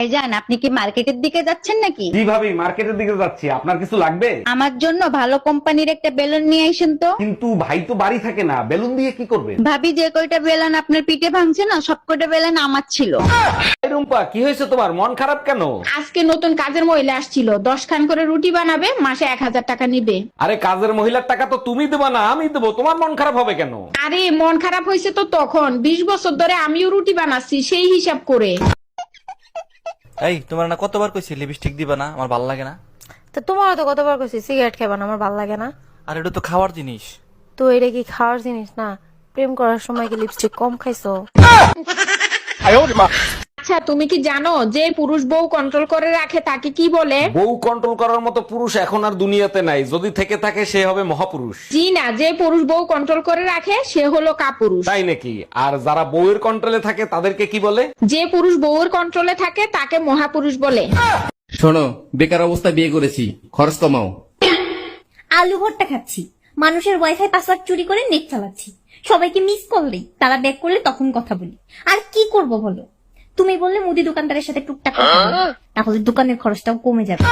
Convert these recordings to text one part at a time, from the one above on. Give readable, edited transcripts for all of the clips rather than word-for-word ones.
ভাইজান, আপনি কি মার্কেটের দিকে যাচ্ছেন নাকি? জি ভাবি, মার্কেটের দিকে যাচ্ছি। আপনার কিছু লাগবে? আমার জন্য ভালো কোম্পানির একটা বেলুন নিয়ে আসেন তো। কিন্তু ভাই তো বাড়ি থাকে না, বেলুন দিয়ে কি করবেন? ভাবি, যে কয়টা বেলুন আপনার পিঠে ভাঙছে না, সব কয়টা বেলুন আমার ছিল। এই রুম্পা, কি হয়েছে তোমার? মন খারাপ কেন? আজকে নতুন কাজের মহিলা আসছিল, 10 খান করে রুটি বানাবে, মাসে 1000 টাকা নিবে। আরে কাজের মহিলার টাকা তো তুমি দেবা না, আমি দেবো। তোমার মন খারাপ হবে কেন? আরে মন খারাপ হয়েছে তো তখন 20 বছর ধরে আমিও রুটি বানাচ্ছি, সেই হিসাব করে। এই তোমার না কতবার কইছি লিপস্টিক দিবা না, আমার ভাল লাগে না। তো তোমারও তো কতবার কইছি সিগারেট খাবা না, আমার ভালো লাগে না। আর এটা তো খাওয়ার জিনিস। তো এটা কি খাওয়ার জিনিস না? প্রেম করার সময় কি লিপস্টিক কম খাইছো? আচ্ছা, তুমি কি জানো যে পুরুষ বউ কন্ট্রোল করে রাখে তাকে কি বলে? বউ কন্ট্রোল করার মতো পুরুষ এখন আর দুনিয়াতে নাই। যদি থেকে থাকে সে হবে মহাপুরুষ। জি না, যে পুরুষ বউ কন্ট্রোল করে রাখে সে হলো কাপুরুষ। তাই নাকি? আর যারা বউয়ের কন্ট্রোলে থাকে তাদেরকে কি বলে? যে পুরুষ বউয়ের কন্ট্রোলে থাকে তাকে মহাপুরুষ বলে। শোনো, বেকার অবস্থায় বিয়ে করেছি, খরচ কমাও। আলু ভর্তা খাচ্ছি, মানুষের ওয়াইফাই পাসওয়ার্ড চুরি করে নেট চালাচ্ছি, সবাইকে মিস করলেই তারা ব্যাক করলে তখন কথা বলি। আর কি করব বলো? তুমি বললে মুদি দোকানদারের সাথে টুকটাক কথা বলো, তাহলে দোকানের খরচটাও কমে যাবে।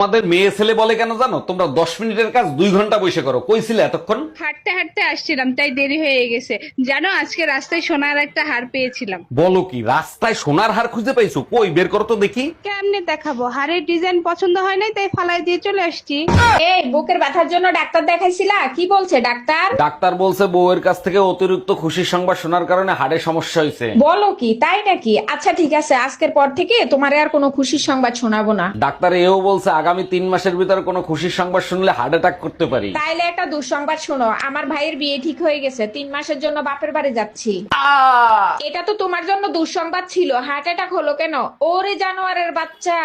আমাদের মেয়ে ছেলে বলে কেন জানো? তোমরা 10 মিনিটের কাজ 2 ঘন্টা বসে করো। কইছিলে এতক্ষণ? হাঁটতে হাঁটতে আসছিলাম, তাই দেরি হয়ে গেছে। জানো, আজকে রাস্তায় সোনার একটা হার পেয়েছিলাম। বলো কি? রাস্তায় সোনার হার খুঁজে পাইছো? কই বের করো তো দেখি। কেমনে দেখাবো? হারের ডিজাইন পছন্দ হয় নাই, তাই ফালাই দিয়ে চলে আসছি। এই বুকের ব্যথার জন্য ডাক্তার দেখাইছিলা? কি বলছে ডাক্তার? ডাক্তার বলছে বউয়ের কাছ থেকে অতিরিক্ত খুশির সংবাদ শোনার কারণে হাড়ে সমস্যা হয়েছে। বলো কি, তাই নাকি? আচ্ছা ঠিক আছে, আজকের পর থেকে তোমারে আর কোনো খুশির সংবাদ শোনাবো না। ডাক্তার এও বলছে আগামী 3 মাসের ভিতরে কোনো খুশির সংবাদ শুনলে হার্ট অ্যাটাক করতে পারি। তাইলে একটা দুঃসংবাদ শোনো, আমার ভাইয়ের বিয়ে ঠিক হয়ে গেছে, 3 মাসের জন্য বাপের বাড়ি যাচ্ছি। এটা তো তোমার জন্য দুঃসংবাদ ছিল, হার্ট অ্যাটাক হলো কেন? ওরে জানোয়ারের বাচ্চা।